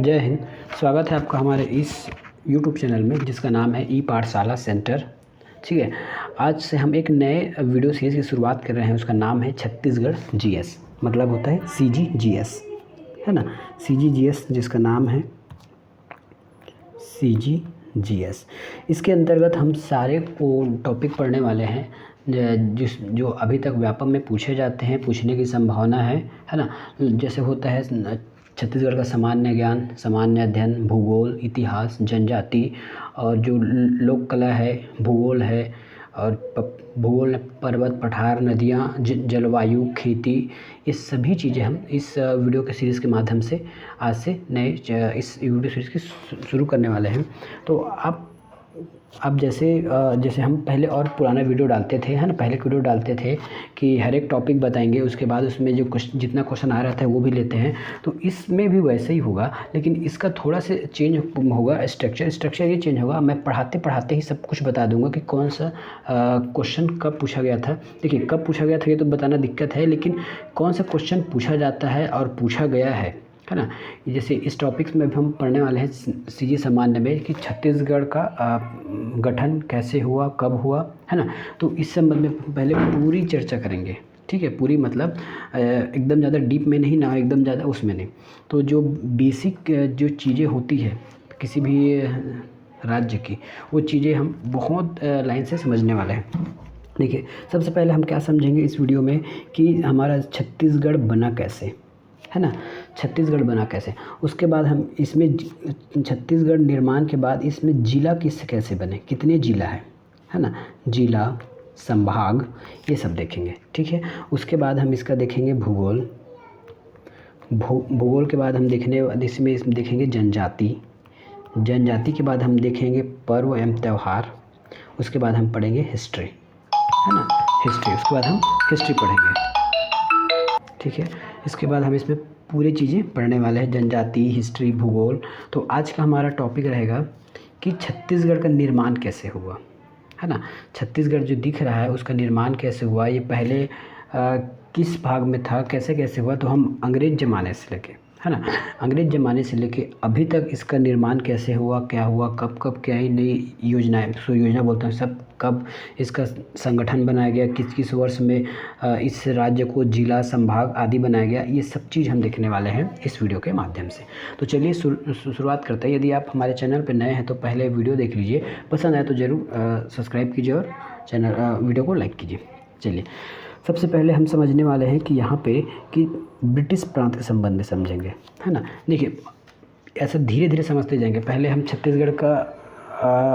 जय हिंद। स्वागत है आपका हमारे इस यूट्यूब चैनल में जिसका नाम है ई पाठशाला सेंटर। ठीक है, आज से हम एक नए वीडियो सीरीज़ की शुरुआत कर रहे हैं। उसका नाम है छत्तीसगढ़ जीएस, मतलब होता है सीजीजीएस, है ना। सीजीजीएस जिसका नाम है सीजीजीएस। इसके अंतर्गत हम सारे टॉपिक पढ़ने वाले हैं जो अभी तक व्यापम में पूछे जाते हैं, पूछने की संभावना है ना। जैसे होता है छत्तीसगढ़ का सामान्य ज्ञान, सामान्य अध्ययन, भूगोल, इतिहास, जनजाति और जो लोक कला है, भूगोल है और भूगोल में पर्वत, पठार, नदियाँ, जलवायु, खेती, ये सभी चीज़ें हम इस वीडियो के सीरीज़ के माध्यम से आज से नए इस वीडियो सीरीज़ की शुरू करने वाले हैं। तो अब जैसे हम पहले और पुराना वीडियो डालते थे, है ना, पहले वीडियो डालते थे कि हर एक टॉपिक बताएंगे, उसके बाद उसमें जो जितना क्वेश्चन आ रहा था वो भी लेते हैं। तो इसमें भी वैसे ही होगा, लेकिन इसका थोड़ा से चेंज होगा। स्ट्रक्चर ये चेंज होगा। मैं पढ़ाते पढ़ाते ही सब कुछ बता दूंगा कि कौन सा क्वेश्चन कब पूछा गया था। देखिए, कब पूछा गया था ये तो बताना दिक्कत है, लेकिन कौन सा क्वेश्चन पूछा जाता है और पूछा गया है ना। जैसे इस टॉपिक्स में भी हम पढ़ने वाले हैं सीजी सामान्य में कि छत्तीसगढ़ का गठन कैसे हुआ, कब हुआ, है ना। तो इस संबंध में पहले पूरी चर्चा करेंगे। ठीक है, पूरी मतलब एकदम ज़्यादा डीप में नहीं ना, एकदम ज़्यादा उसमें नहीं। तो जो बेसिक जो चीज़ें होती है किसी भी राज्य की, वो चीज़ें हम बहुत लाइन से समझने वाले हैं। देखिए, सबसे पहले हम क्या समझेंगे इस वीडियो में कि हमारा छत्तीसगढ़ बना कैसे, है ना। छत्तीसगढ़ बना कैसे, उसके बाद हम इसमें छत्तीसगढ़ निर्माण के बाद इसमें जिला कैसे बने, कितने जिला है ना, जिला, संभाग, ये सब देखेंगे। ठीक है, उसके बाद हम इसका देखेंगे भूगोल। भूगोल के बाद हम इसमें देखेंगे जनजाति के बाद हम देखेंगे पर्व एवं त्यौहार। उसके बाद हम पढ़ेंगे हिस्ट्री, है ना, हिस्ट्री। उसके बाद हम हिस्ट्री पढ़ेंगे। ठीक है, इसके बाद हम इसमें पूरी चीज़ें पढ़ने वाले हैं, जनजाति, हिस्ट्री, भूगोल। तो आज का हमारा टॉपिक रहेगा कि छत्तीसगढ़ का निर्माण कैसे हुआ, है ना। छत्तीसगढ़ जो दिख रहा है उसका निर्माण कैसे हुआ, ये पहले किस भाग में था, कैसे कैसे हुआ। तो हम अंग्रेज़ ज़माने से लेके, है ना, अंग्रेज़ ज़माने से लेके अभी तक इसका निर्माण कैसे हुआ, क्या हुआ, कब क्या ही नई योजनाएं, सुयोजना बोलते हैं सब, कब इसका संगठन बनाया गया, किस किस वर्ष में इस राज्य को जिला, संभाग आदि बनाया गया, ये सब चीज़ हम देखने वाले हैं इस वीडियो के माध्यम से। तो चलिए शुरुआत करते हैं। यदि आप हमारे चैनल पर नए हैं तो पहले वीडियो देख लीजिए, पसंद आए तो ज़रूर सब्सक्राइब कीजिए और वीडियो को लाइक कीजिए। चलिए, सबसे पहले हम समझने वाले हैं कि यहाँ पे कि ब्रिटिश प्रांत के संबंध में समझेंगे, है ना। देखिए, ऐसा धीरे धीरे समझते जाएंगे। पहले हम छत्तीसगढ़ का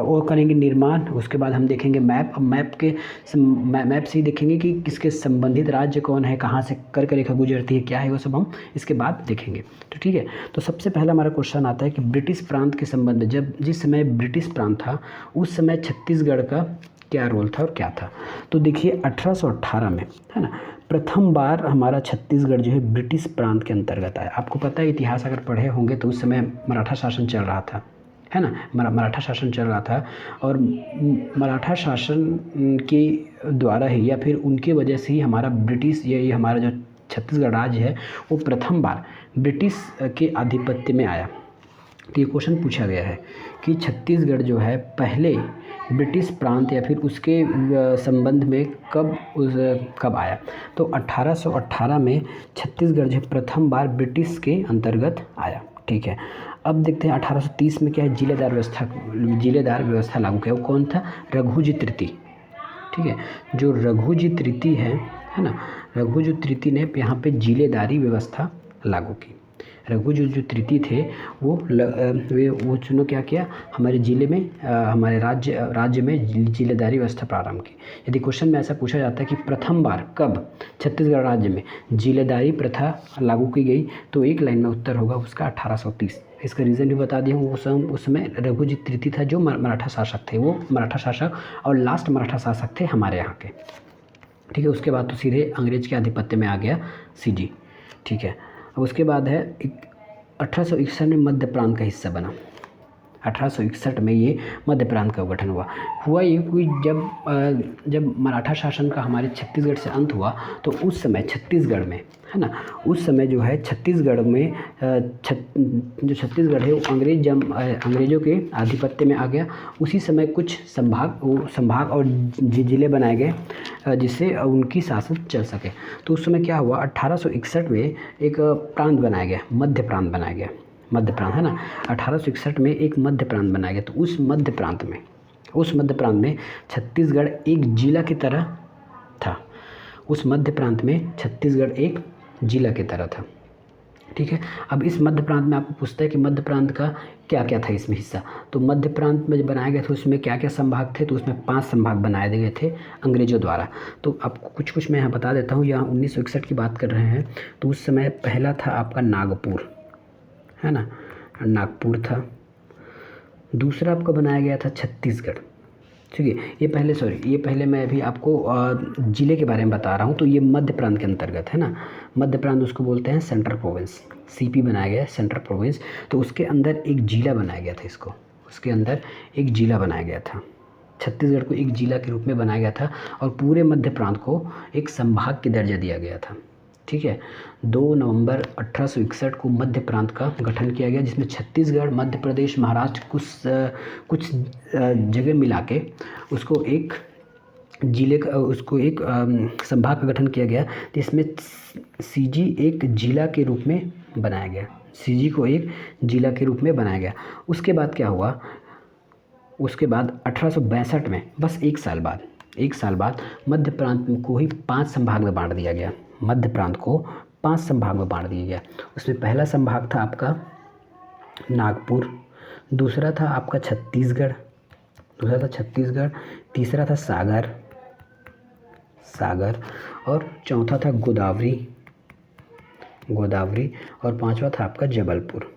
वो करेंगे निर्माण, उसके बाद हम देखेंगे मैप। अब मैप से ही देखेंगे कि किसके संबंधित राज्य कौन है, कहाँ से कर्क रेखा गुजरती है, क्या है, वो सब हम इसके बाद देखेंगे। तो ठीक है, तो सबसे पहला हमारा क्वेश्चन आता है कि ब्रिटिश प्रांत के संबंध में, जिस समय ब्रिटिश प्रांत था उस समय छत्तीसगढ़ का क्या रोल था और क्या था। तो देखिए 1818 में, है ना, प्रथम बार हमारा छत्तीसगढ़ जो है ब्रिटिश प्रांत के अंतर्गत आया। आपको पता है, इतिहास अगर पढ़े होंगे तो उस समय मराठा शासन चल रहा था, है ना, मराठा शासन चल रहा था। और मराठा शासन के द्वारा ही या फिर उनके वजह से ही हमारा ब्रिटिश ये हमारा जो छत्तीसगढ़ राज्य है वो प्रथम बार ब्रिटिश के आधिपत्य में आया। तो ये क्वेश्चन पूछा गया है कि छत्तीसगढ़ जो है पहले ब्रिटिश प्रांत या फिर उसके संबंध में कब आया। तो 1818 में छत्तीसगढ़ जो प्रथम बार ब्रिटिश के अंतर्गत आया। ठीक है, अब देखते हैं 1830 में क्या है, जिलेदार व्यवस्था लागू किया। वो कौन था, रघुजी तृतीय। ठीक है, जो रघुजी तृतीय है ना, रघुजी तृतीय ने यहाँ पे जिलेदारी व्यवस्था लागू की। रघुजी जो तृतीय थे वो चुनो क्या किया, हमारे ज़िले में हमारे राज्य में जिलेदारी व्यवस्था प्रारंभ की। यदि क्वेश्चन में ऐसा पूछा जाता है कि प्रथम बार कब छत्तीसगढ़ राज्य में जिलेदारी प्रथा लागू की गई, तो एक लाइन में उत्तर होगा उसका 1830। इसका रीज़न भी बता दिया हूँ। उस समय रघुजी तृतीय था जो मराठा शासक थे, वो मराठा शासक और लास्ट मराठा शासक थे हमारे यहाँ के। ठीक है, उसके बाद तो सीधे अंग्रेज के आधिपत्य में आ गया सीजी। ठीक है, अब उसके बाद है 1861 में मध्य प्रांत का हिस्सा बना। 1861 में ये मध्य प्रांत का गठन हुआ ये कि जब मराठा शासन का हमारे छत्तीसगढ़ से अंत हुआ तो उस समय छत्तीसगढ़ में, है ना, उस समय जो है छत्तीसगढ़ में जो छत्तीसगढ़ है वो अंग्रेज़ों के आधिपत्य में आ गया। उसी समय कुछ संभाग और ज़िले बनाए गए जिससे उनकी शासन चल सके। तो उस समय क्या हुआ, 1861 में एक प्रांत बनाया गया, मध्य प्रांत बनाया गया, मध्य प्रांत, है ना। 1861 में एक मध्य प्रांत बनाया गया। तो उस मध्य प्रांत में छत्तीसगढ़ एक जिला की तरह था। उस मध्य प्रांत में छत्तीसगढ़ एक जिला की तरह था, ठीक है। अब इस मध्य प्रांत में आपको पूछता है कि मध्य प्रांत का क्या क्या था इसमें हिस्सा। तो मध्य प्रांत में जब बनाया गया था उसमें क्या क्या संभाग थे, तो उसमें 5 संभाग बनाए गए थे अंग्रेज़ों द्वारा। तो आपको कुछ मैं यहाँ बता देता हूँ। यहाँ 1961 की बात कर रहे हैं तो उस समय पहला था आपका नागपुर, है ना, नागपुर था। दूसरा आपका बनाया गया था छत्तीसगढ़, ठीक है। ये पहले मैं अभी आपको ज़िले के बारे में बता रहा हूँ। तो ये मध्य प्रांत के अंतर्गत है ना, मध्य प्रांत उसको बोलते हैं सेंट्रल प्रोविंस, सीपी बनाया गया है सेंट्रल प्रोविंस। तो उसके अंदर एक जिला बनाया गया था, उसके अंदर एक जिला बनाया गया था। छत्तीसगढ़ को एक जिला के रूप में बनाया गया था और पूरे मध्य प्रांत को एक संभाग की दर्जा दिया गया था, ठीक है। 2 नवंबर 1861 को मध्य प्रांत का गठन किया गया, जिसमें छत्तीसगढ़, मध्य प्रदेश, महाराष्ट्र कुछ जगह मिला के उसको एक संभाग का गठन किया गया, जिसमें सीजी एक जिला के रूप में बनाया गया, सीजी को एक जिला के रूप में बनाया गया। उसके बाद क्या हुआ, उसके बाद 1862 में बस एक साल बाद मध्य प्रांत को ही 5 संभाग में बांट दिया गया। मध्य प्रांत को 5 संभाग में बांट दिया गया। उसमें पहला संभाग था आपका नागपुर, दूसरा था आपका छत्तीसगढ़, तीसरा था सागर और चौथा था गोदावरी और 5वां था आपका जबलपुर,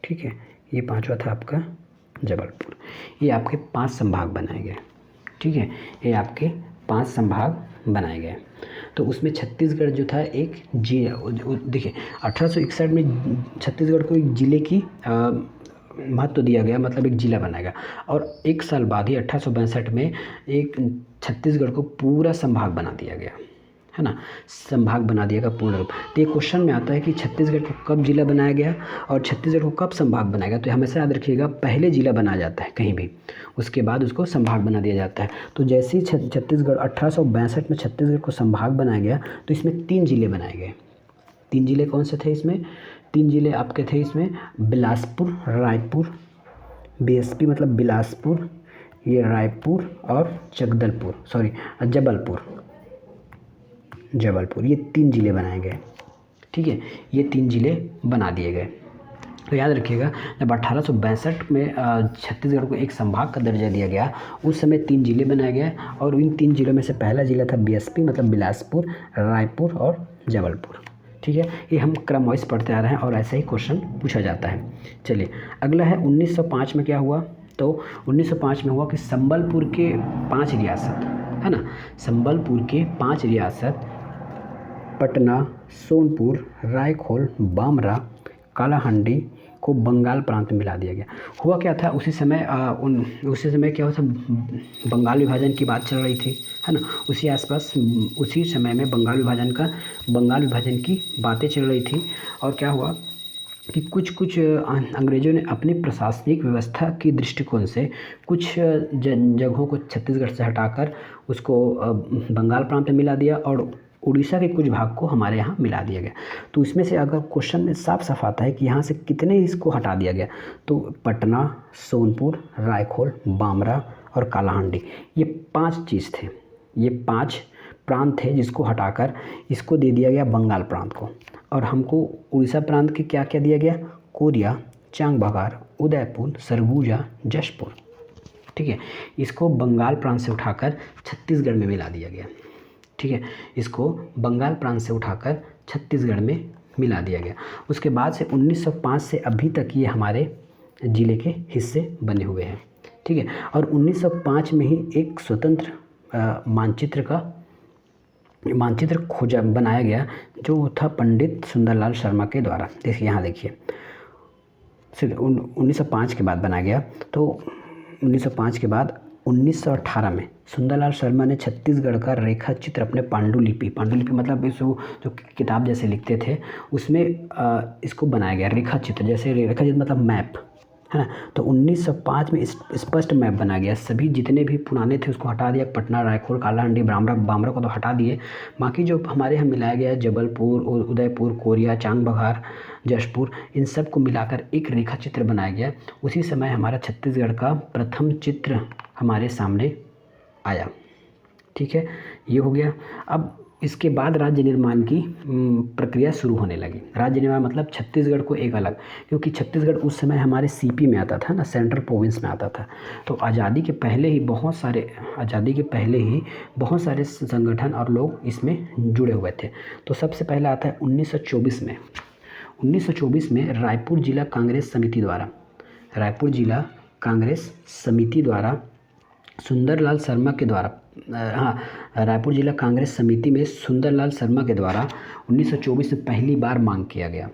ठीक है। ये 5वां था आपका जबलपुर। ये आपके 5 संभाग बनाए गए, ठीक है। ये आपके 5 संभाग बनाए गए। तो उसमें छत्तीसगढ़ जो था एक देखिए 1861 में छत्तीसगढ़ को एक ज़िले की महत्व दिया गया, मतलब एक ज़िला बनाया गया। और एक साल बाद ही 1862 में एक छत्तीसगढ़ को पूरा संभाग बना दिया गया, है ना, संभाग बना दिया गया पूर्ण रूप। तो ये क्वेश्चन में आता है कि छत्तीसगढ़ को कब जिला बनाया गया और छत्तीसगढ़ को कब संभाग बनाया गया। तो हमेशा याद रखिएगा, पहले जिला बनाया जाता है कहीं भी, उसके बाद उसको संभाग बना दिया जाता है। तो जैसे ही छत्तीसगढ़ 1862 में छत्तीसगढ़ को संभाग बनाया गया तो इसमें 3 जिले बनाए गए। 3 जिले कौन से थे इसमें? 3 जिले आपके थे इसमें बिलासपुर, रायपुर, बीएसपी मतलब बिलासपुर, ये रायपुर और जबलपुर, ये 3 जिले बनाए गए, ठीक है। ये 3 जिले बना दिए गए। तो याद रखिएगा, जब 1862 में छत्तीसगढ़ को एक संभाग का दर्जा दिया गया, उस समय 3 जिले बनाए गए और इन 3 जिलों में से पहला जिला था बीएसपी मतलब बिलासपुर, रायपुर और जबलपुर, ठीक है। ये हम क्रम वाइज पढ़ते आ रहे हैं और ऐसा ही क्वेश्चन पूछा जाता है। चलिए अगला है 1905 में क्या हुआ। तो 1905 में हुआ कि संबलपुर के 5 रियासत, है ना, संबलपुर के 5 रियासत पटना, सोनपुर, रायखोल, बामरा, कालाहांडी को बंगाल प्रांत में मिला दिया गया। हुआ क्या था उसी समय क्या हुआ था, बंगाल विभाजन की बात चल रही थी, है ना। उसी आसपास उसी समय में बंगाल विभाजन की बातें चल रही थी। और क्या हुआ कि कुछ अंग्रेज़ों ने अपनी प्रशासनिक व्यवस्था की दृष्टिकोण से कुछ जगहों को छत्तीसगढ़ से हटाकर उसको बंगाल प्रांत में मिला दिया और उड़ीसा के कुछ भाग को हमारे यहाँ मिला दिया गया। तो इसमें से अगर क्वेश्चन में साफ आता है कि यहाँ से कितने इसको हटा दिया गया, तो पटना, सोनपुर, रायखोल, बामरा और कालाहांडी, ये 5 चीज़ थे, ये 5 प्रांत थे जिसको हटाकर इसको दे दिया गया बंगाल प्रांत को। और हमको उड़ीसा प्रांत के क्या क्या दिया गया, कोरिया, चांगबहार, उदयपुर, सरगुजा, जशपुर, ठीक है। इसको बंगाल प्रांत से उठाकर छत्तीसगढ़ में मिला दिया गया, ठीक है। इसको बंगाल प्रांत से उठाकर छत्तीसगढ़ में मिला दिया गया। उसके बाद से 1905 से अभी तक ये हमारे ज़िले के हिस्से बने हुए हैं, ठीक है। और 1905 में ही एक स्वतंत्र मानचित्र खोजा बनाया गया, जो था पंडित सुंदरलाल शर्मा के द्वारा। देखिए यहाँ देखिए, सिर्फ 1905 के बाद बनाया गया। तो 1905 के बाद 1918 में सुंदरलाल शर्मा ने छत्तीसगढ़ का रेखा चित्र अपने पांडुलिपि मतलब इस जो किताब जैसे लिखते थे उसमें इसको बनाया गया। रेखा चित्र जैसे रेखा चित्र मतलब मैप, है ना। तो 1905 में स्पष्ट मैप बना गया। सभी जितने भी पुराने थे उसको हटा दिया, पटना, रायपुर, कालाहांडी, बामरा को तो हटा दिए। बाकी जो हमारे यहाँ मिलाया गया जबलपुर, उदयपुर, कोरिया, चांग बहार, जशपुर, इन सब को मिलाकर एक रेखा चित्र बनाया गया। उसी समय हमारा छत्तीसगढ़ का प्रथम चित्र हमारे सामने आया। ठीक है, ये हो गया। अब इसके बाद राज्य निर्माण की प्रक्रिया शुरू होने लगी। राज्य निर्माण मतलब छत्तीसगढ़ को एक अलग, क्योंकि छत्तीसगढ़ उस समय हमारे सीपी में आता था ना, सेंट्रल प्रोविंस में आता था। तो आज़ादी के पहले ही बहुत सारे संगठन और लोग इसमें जुड़े हुए थे। तो सबसे पहले आता है 1924 में रायपुर जिला कांग्रेस समिति द्वारा सुंदरलाल शर्मा के द्वारा रायपुर जिला कांग्रेस समिति में सुंदरलाल शर्मा के द्वारा 1924 में पहली बार मांग किया गया।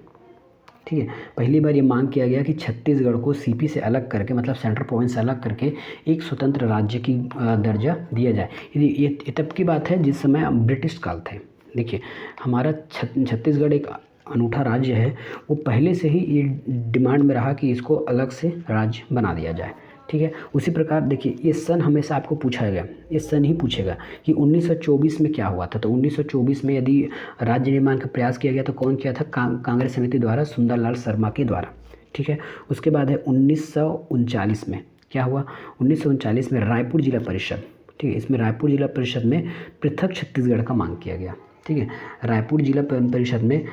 ठीक है, पहली बार ये मांग किया गया कि छत्तीसगढ़ को सीपी से अलग करके, मतलब सेंट्रल प्रोविंस से अलग करके एक स्वतंत्र राज्य की दर्जा दिया जाए। ये तब की बात है जिस समय ब्रिटिश काल थे। देखिए, हमारा छत्तीसगढ़ एक अनूठा राज्य है, वो पहले से ही ये डिमांड में रहा कि इसको अलग से राज्य बना दिया जाए। ठीक है, उसी प्रकार देखिए, ये सन हमेशा आपको पूछा गया, ये सन ही पूछेगा कि 1924 में क्या हुआ था। तो 1924 में यदि राज्य निर्माण का प्रयास किया गया तो कौन किया था? कांग्रेस समिति द्वारा, सुंदरलाल शर्मा के द्वारा। ठीक है, उसके बाद है 1939 में क्या हुआ? 1939 में रायपुर जिला परिषद, ठीक है, इसमें रायपुर जिला परिषद में पृथक छत्तीसगढ़ का मांग किया गया। ठीक है, रायपुर जिला परिषद में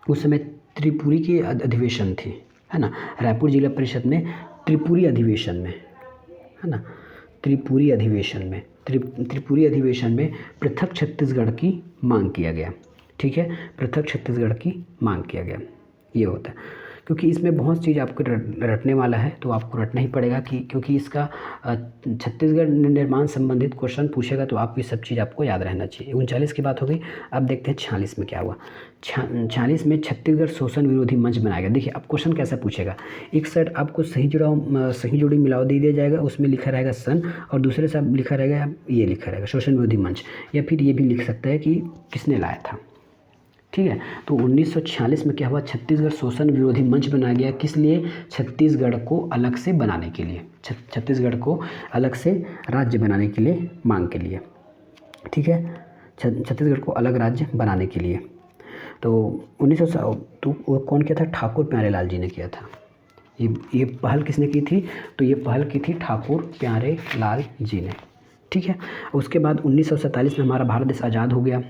उस समय त्रिपुरी की अधिवेशन थी, है ना। रायपुर जिला परिषद में त्रिपुरी अधिवेशन में पृथक छत्तीसगढ़ की मांग किया गया। ठीक है, पृथक छत्तीसगढ़ की मांग किया गया। ये होता है, क्योंकि इसमें बहुत चीज़ आपको रटने वाला है, तो आपको रटना ही पड़ेगा कि क्योंकि इसका छत्तीसगढ़ निर्माण संबंधित क्वेश्चन पूछेगा, तो आपको ये सब चीज़ आपको याद रहना चाहिए। 39 की बात हो गई। अब देखते हैं 46 में क्या हुआ। 46 में छत्तीसगढ़ शोषण विरोधी मंच बनाया गया। देखिए, अब क्वेश्चन कैसा पूछेगा? एक साइड आपको सही जोड़ी मिलाव दे दिया जाएगा, उसमें लिखा रहेगा सन, और दूसरे साइड लिखा रहेगा शोषण विरोधी मंच, या फिर ये भी लिख सकता है कि किसने लाया था। ठीक है, तो 1946 में क्या हुआ? छत्तीसगढ़ शोषण विरोधी मंच बनाया गया। किस लिए? छत्तीसगढ़ को अलग से बनाने के लिए, छत्तीसगढ़ को अलग से राज्य बनाने के लिए, मांग के लिए। ठीक है, छत्तीसगढ़ को अलग राज्य बनाने के लिए। तो 1900 तो वो कौन किया था? ठाकुर प्यारेलाल जी ने किया था। ये पहल किसने की थी? तो ये पहल की थी ठाकुर प्यारेलाल जी ने। ठीक है, उसके बाद 1947 में हमारा भारत देश आज़ाद हो गया।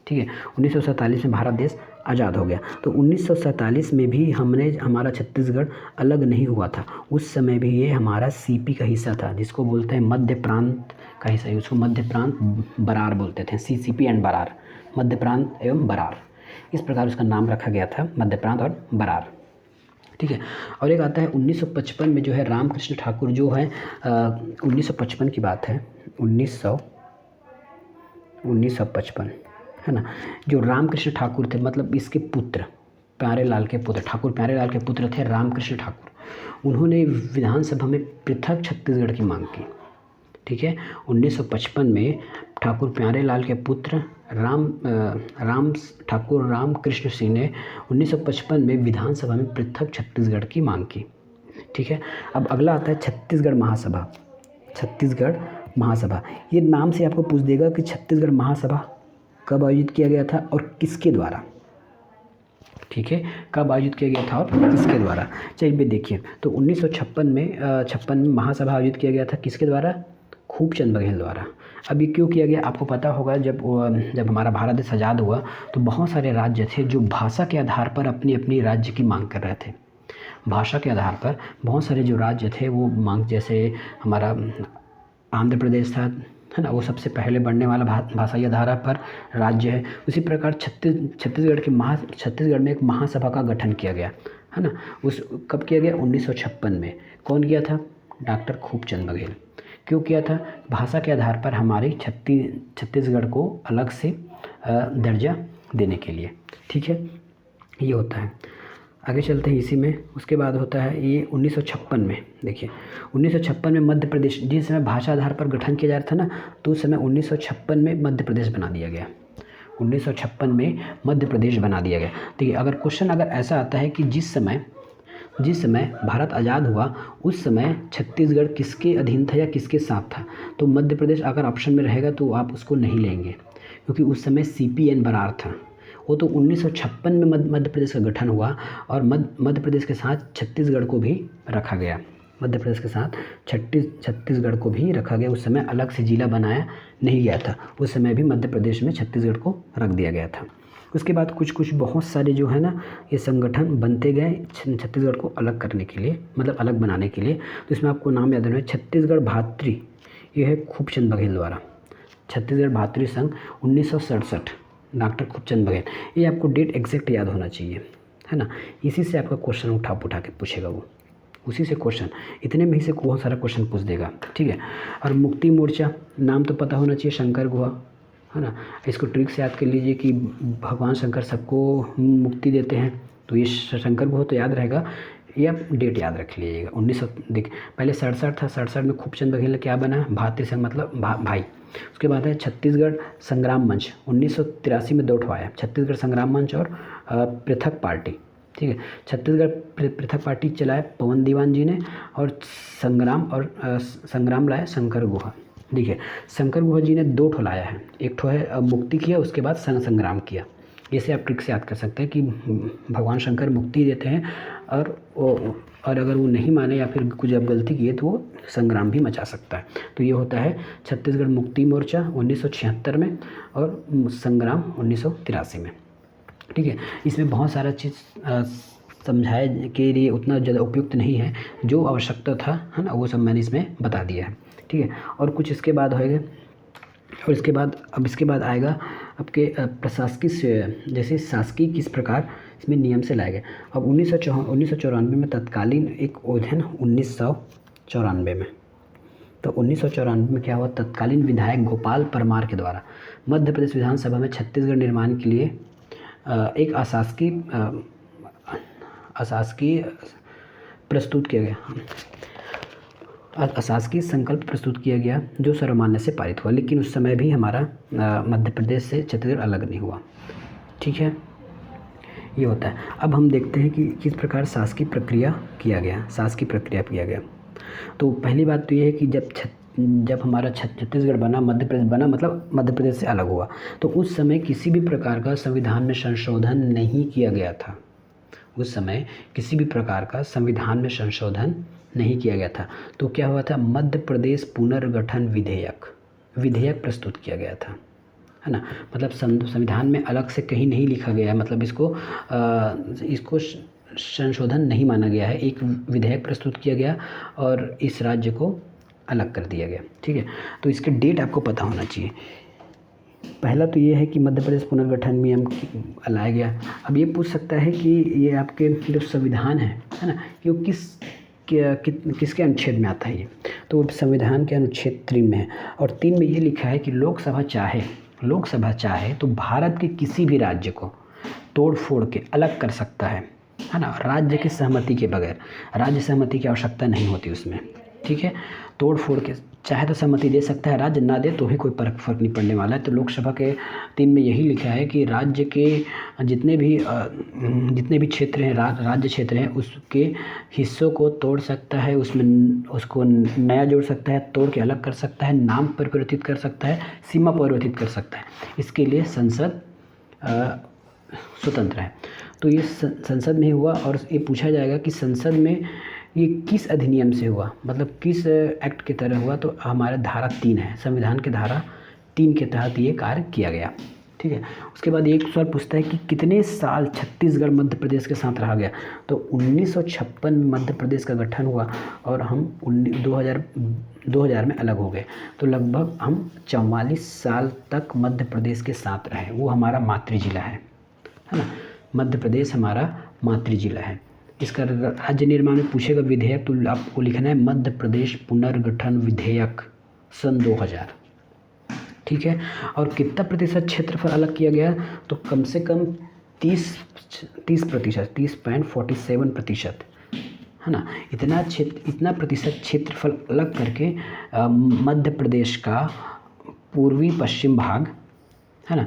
ठीक है, 1947 में भारत देश आज़ाद हो गया। तो 1947 में भी हमारा छत्तीसगढ़ अलग नहीं हुआ था। उस समय भी ये हमारा सीपी का हिस्सा था, जिसको बोलते हैं मध्य प्रांत का हिस्सा, उसको मध्य प्रांत बरार बोलते थे। सीसीपी एंड बरार, मध्य प्रांत एवं बरार, इस प्रकार उसका नाम रखा गया था, मध्य प्रांत और बरार। ठीक है, और एक आता है 1955 में, जो है रामकृष्ण ठाकुर, जो है 1955 की बात है, 1955, है ना। जो रामकृष्ण ठाकुर थे, मतलब इसके पुत्र, ठाकुर प्यारेलाल के पुत्र थे रामकृष्ण ठाकुर। उन्होंने विधानसभा में पृथक छत्तीसगढ़ की मांग की। ठीक है, 1955 में ठाकुर प्यारेलाल के पुत्र रामकृष्ण सिंह ने 1955 में विधानसभा में पृथक छत्तीसगढ़ की मांग की। ठीक है, अब अगला आता है छत्तीसगढ़ महासभा। ये नाम से आपको पूछ देगा कि छत्तीसगढ़ महासभा कब आयोजित किया गया था और किसके द्वारा। ठीक है, कब आयोजित किया गया था और किसके द्वारा। चलिए देखिए, तो 1956 में महासभा आयोजित किया गया था, किसके द्वारा? खूबचंद बघेल द्वारा। अब ये क्यों किया गया? आपको पता होगा, जब हमारा भारत देश आज़ाद हुआ तो बहुत सारे राज्य थे जो भाषा के आधार पर अपनी राज्य की मांग कर रहे थे। भाषा के आधार पर बहुत सारे जो राज्य थे वो मांग, जैसे हमारा आंध्र प्रदेश था, है ना, वो सबसे पहले बढ़ने वाला भाषाई आधार पर राज्य है। उसी प्रकार छत्तीसगढ़ में एक महासभा का गठन किया गया, है ना। कब किया गया? 1956 में। कौन किया था? डॉक्टर खूबचंद बघेल। क्यों किया था? भाषा के आधार पर हमारे छत्तीसगढ़ को अलग से दर्जा देने के लिए। ठीक है, ये होता है। आगे चलते हैं इसी में। उसके बाद होता है ये 1956 में। देखिए 1956 में मध्य प्रदेश, जिस समय भाषा आधार पर गठन किया जा रहा था ना, तो उस समय 1956 में मध्य प्रदेश बना दिया गया। 1956 में मध्य प्रदेश बना दिया गया। देखिए अगर क्वेश्चन अगर ऐसा आता है कि जिस समय भारत आज़ाद हुआ उस समय छत्तीसगढ़ किसके अधीन था या किसके साथ था, तो मध्य प्रदेश अगर ऑप्शन में रहेगा तो आप उसको नहीं लेंगे, क्योंकि उस समय CPN बरार था। वो तो 1956 में मध्य प्रदेश का गठन हुआ और मध्य प्रदेश के साथ छत्तीसगढ़ को भी रखा गया। मध्य प्रदेश के साथ छत्तीसगढ़ को भी रखा गया। उस समय अलग से जिला बनाया नहीं गया था, उस समय भी मध्य प्रदेश में छत्तीसगढ़ को रख दिया गया था। उसके बाद कुछ बहुत सारे जो है ना ये संगठन बनते गए छत्तीसगढ़ को अलग करने के लिए, मतलब अलग बनाने के लिए। तो इसमें आपको नाम याद रखना है, छत्तीसगढ़ भातृ, ये है खूबचंद बघेल द्वारा। छत्तीसगढ़ भातृ संघ 1967, डॉक्टर खूबचंद बघेल। ये आपको डेट एग्जैक्ट याद होना चाहिए, है ना। इसी से आपका क्वेश्चन उठा के पूछेगा, वो उसी से क्वेश्चन, इतने में ही से बहुत सारा क्वेश्चन पूछ देगा, ठीक है। और मुक्ति मोर्चा, नाम तो पता होना चाहिए, शंकर गुहा, है ना। इसको ट्रिक से याद कर लीजिए कि भगवान शंकर सबको मुक्ति देते हैं, तो ये शंकर गुहा तो याद रहेगा। ये आप डेट याद रख लीजिएगा। 1900 देखिए पहले 67 था, 67 में खूबचंद बघेल ने क्या बना, भातृ संघ मतलब भाई। उसके बाद है छत्तीसगढ़ संग्राम मंच, 1983 में 2 आया, छत्तीसगढ़ संग्राम मंच और पृथक पार्टी, ठीक है। छत्तीसगढ़ पृथक पार्टी चलाए पवन दीवान जी ने, और संग्राम लाया शंकर गुहा। देखिए शंकर गुहा जी ने 2 लाया है, एक ठो है मुक्ति किया, उसके बाद संग्राम किया। इसे आप ट्रिक से याद कर सकते हैं कि भगवान शंकर मुक्ति देते हैं और अगर वो नहीं माने या फिर कुछ अब गलती किए तो वो संग्राम भी मचा सकता है। तो ये होता है छत्तीसगढ़ मुक्ति मोर्चा 1976 में और संग्राम 1983 में, ठीक है। इसमें बहुत सारा चीज़ समझाए के लिए उतना ज़्यादा उपयुक्त नहीं है, जो आवश्यकता था, है ना, वो सब मैंने इसमें बता दिया है, ठीक है। और कुछ इसके बाद होएगा, और इसके बाद आएगा आपके प्रशासकीय, जैसे शासकीय किस प्रकार इसमें नियम से लाए गए। अब 1994 में तत्कालीन एक अध्ययन 1994 में, तो 1994 में क्या हुआ, तत्कालीन विधायक गोपाल परमार के द्वारा मध्य प्रदेश विधानसभा में छत्तीसगढ़ निर्माण के लिए एक अशासकीय प्रस्तुत किया गया, अशासकीय संकल्प प्रस्तुत किया गया, जो सर्वमान्य से पारित हुआ। लेकिन उस समय भी हमारा मध्य प्रदेश से छत्तीसगढ़ अलग नहीं हुआ, ठीक है। ये होता है। अब हम देखते हैं कि किस प्रकार शासकीय प्रक्रिया किया गया। तो पहली बात तो ये है कि जब हमारा छत्तीसगढ़ बना, मध्य प्रदेश बना, मतलब मध्य प्रदेश से अलग हुआ, तो उस समय किसी भी प्रकार का संविधान में संशोधन नहीं किया गया था। उस समय किसी भी प्रकार का संविधान में संशोधन नहीं किया गया था। तो क्या हुआ था, मध्य प्रदेश पुनर्गठन विधेयक प्रस्तुत किया गया था, है ना। मतलब संविधान में अलग से कहीं नहीं लिखा गया है, मतलब इसको संशोधन नहीं माना गया है। एक विधेयक प्रस्तुत किया गया और इस राज्य को अलग कर दिया गया, ठीक है। तो इसके डेट आपको पता होना चाहिए। पहला तो ये है कि मध्य प्रदेश पुनर्गठन नियम लाया गया। अब ये पूछ सकता है कि ये आपके जो संविधान है ना, कि वो किसके अनुच्छेद में आता है ये, तो संविधान के अनुच्छेद 3 में है। और 3 में ये लिखा है कि लोकसभा चाहे तो भारत के किसी भी राज्य को तोड़ फोड़ के अलग कर सकता है ना, राज्य की सहमति के बगैर। राज्य सहमति की आवश्यकता नहीं होती उसमें, ठीक है। तोड़ फोड़ के चाहे तो सहमति दे सकता है, राज्य ना दे तो भी कोई फर्क नहीं पड़ने वाला है। तो लोकसभा के 3 में यही लिखा है कि राज्य के जितने भी क्षेत्र हैं, राज्य क्षेत्र हैं, उसके हिस्सों को तोड़ सकता है, उसमें उसको नया जोड़ सकता है, तोड़ के अलग कर सकता है, नाम परिवर्तित कर सकता है, सीमा परिवर्तित कर सकता है। इसके लिए संसद स्वतंत्र है। तो ये संसद में हुआ और ये पूछा जाएगा कि संसद में ये किस अधिनियम से हुआ, मतलब किस एक्ट के तरह हुआ। तो हमारा धारा 3 है, संविधान के धारा 3 के तहत ये कार्य किया गया, ठीक है। उसके बाद एक सवाल पूछता है कि कितने साल छत्तीसगढ़ मध्य प्रदेश के साथ रहा गया। तो 1956 में मध्य प्रदेश का गठन हुआ और हम 2000 में अलग हो गए। तो लगभग हम 44 साल तक मध्य प्रदेश के साथ रहे। वो हमारा मातृ जिला है ना, मध्य प्रदेश हमारा मातृ जिला है। इसका राज्य निर्माण में पूछेगा विधेयक, तो आपको लिखना है मध्य प्रदेश पुनर्गठन विधेयक सन 2000, ठीक है। और कितना प्रतिशत क्षेत्रफल अलग किया गया, तो कम से कम 30%, 30.47%, है ना। इतना प्रतिशत क्षेत्रफल अलग करके मध्य प्रदेश का पूर्वी पश्चिम भाग, है ना,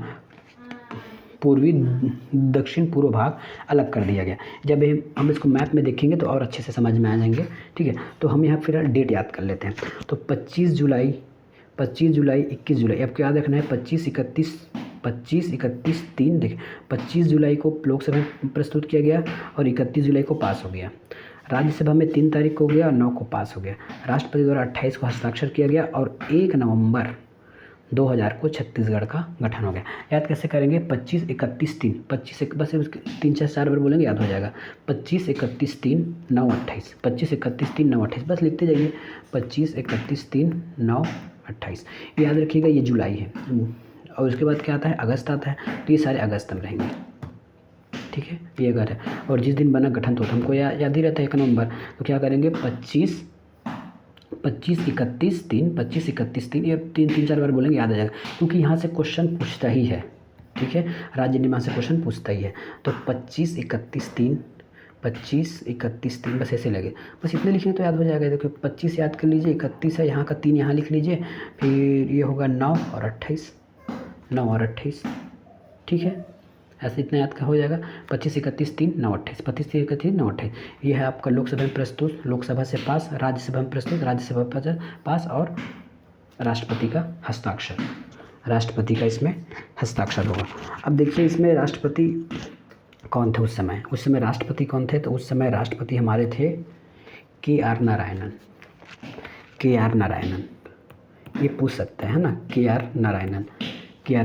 पूर्वी दक्षिण पूर्व भाग अलग कर दिया गया। जब हम इसको मैप में देखेंगे तो और अच्छे से समझ में आ जाएंगे, ठीक है। तो हम यहाँ फिर डेट याद कर लेते हैं। तो 25 जुलाई, 21 जुलाई, अब क्या याद रखना है, 25, 31, 3, देखिए 25 जुलाई को लोकसभा में प्रस्तुत किया गया और 31 जुलाई को पास हो गया। राज्यसभा में 3 तारीख को गया और 9 को पास हो गया। राष्ट्रपति द्वारा 28 को हस्ताक्षर किया गया और 1 नवंबर 2000 को छत्तीसगढ़ का गठन हो गया। याद कैसे करेंगे, 25, 31, 3, 25 बस 3, 4 बार बोलेंगे याद हो जाएगा। 25, 31, 3, 9, 28, 25, 31, 3, 9, 28, बस लिखते जाइए। 25, 31, 3, 9, 28, याद रखिएगा। ये जुलाई है और उसके बाद क्या आता है, अगस्त आता है। तो ये सारे अगस्त में रहेंगे, ठीक है। ये अगर है और जिस दिन बना गठन तो हमको याद ही रहता है 1 नवंबर। तो क्या करेंगे, 25, 31, 3, 25, 31, 3, ये 3, 4 बार बोलेंगे याद आ जाएगा, क्योंकि यहाँ से क्वेश्चन पूछता ही है, ठीक है। राज्य निर्माण से क्वेश्चन पूछता ही है। तो 25, 31, 3, 25, 31, 3, बस ऐसे लगे, बस इतने लिखने तो याद हो जाएगा। देखो 25 याद कर लीजिए, 31 है, यहाँ का 3 यहाँ लिख लीजिए, फिर ये होगा 9 और 28, 9 और 28, ठीक है। ऐसे इतना याद का हो जाएगा। 25, 31, 3, 9, 28, 25, 31, 9, 28, ये है आपका लोकसभा में प्रस्तुत, लोकसभा से पास, राज्यसभा में प्रस्तुत, राज्यसभा पास और राष्ट्रपति का हस्ताक्षर, राष्ट्रपति का इसमें हस्ताक्षर होगा। अब देखिए इसमें राष्ट्रपति कौन थे उस समय, राष्ट्रपति कौन थे, तो उस समय राष्ट्रपति हमारे थे KR नारायणन, ये पूछ सकते हैं, है ना, KR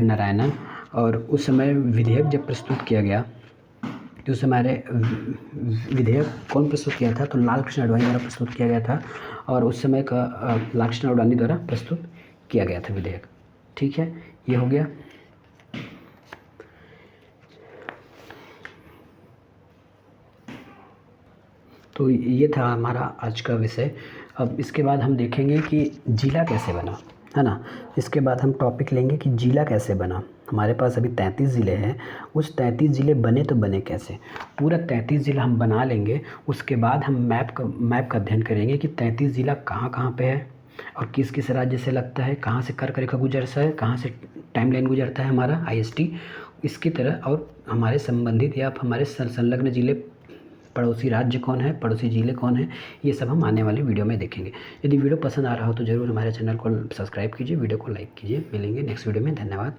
नारायणन। और उस समय विधेयक जब प्रस्तुत किया गया, तो उस हमारे विधेयक कौन प्रस्तुत किया था, तो लाल कृष्ण आडवाणी द्वारा प्रस्तुत किया गया था। और उस समय का लाल कृष्ण आडवाणी द्वारा प्रस्तुत किया गया था विधेयक, ठीक है। ये हो गया। तो ये था हमारा आज का विषय। अब इसके बाद हम देखेंगे कि जिला कैसे बना, है ना। इसके बाद हम टॉपिक लेंगे कि जिला कैसे बना। हमारे पास अभी 33 ज़िले हैं, उस 33 ज़िले बने तो बने कैसे, पूरा 33 ज़िला हम बना लेंगे। उसके बाद हम मैप का अध्ययन करेंगे कि 33 ज़िला कहाँ पे है और किस किस राज्य से लगता है, कहाँ से कर्क रेखा गुजरता है, कहाँ से टाइम लाइन गुजरता है हमारा IST, इसकी तरह। और हमारे संबंधित या हमारे संलग्न ज़िले, पड़ोसी राज्य कौन है, पड़ोसी ज़िले कौन है, ये सब हम आने वाले वीडियो में देखेंगे। यदि वीडियो पसंद आ रहा हो तो ज़रूर हमारे चैनल को सब्सक्राइब कीजिए, वीडियो को लाइक कीजिए। मिलेंगे नेक्स्ट वीडियो में, धन्यवाद।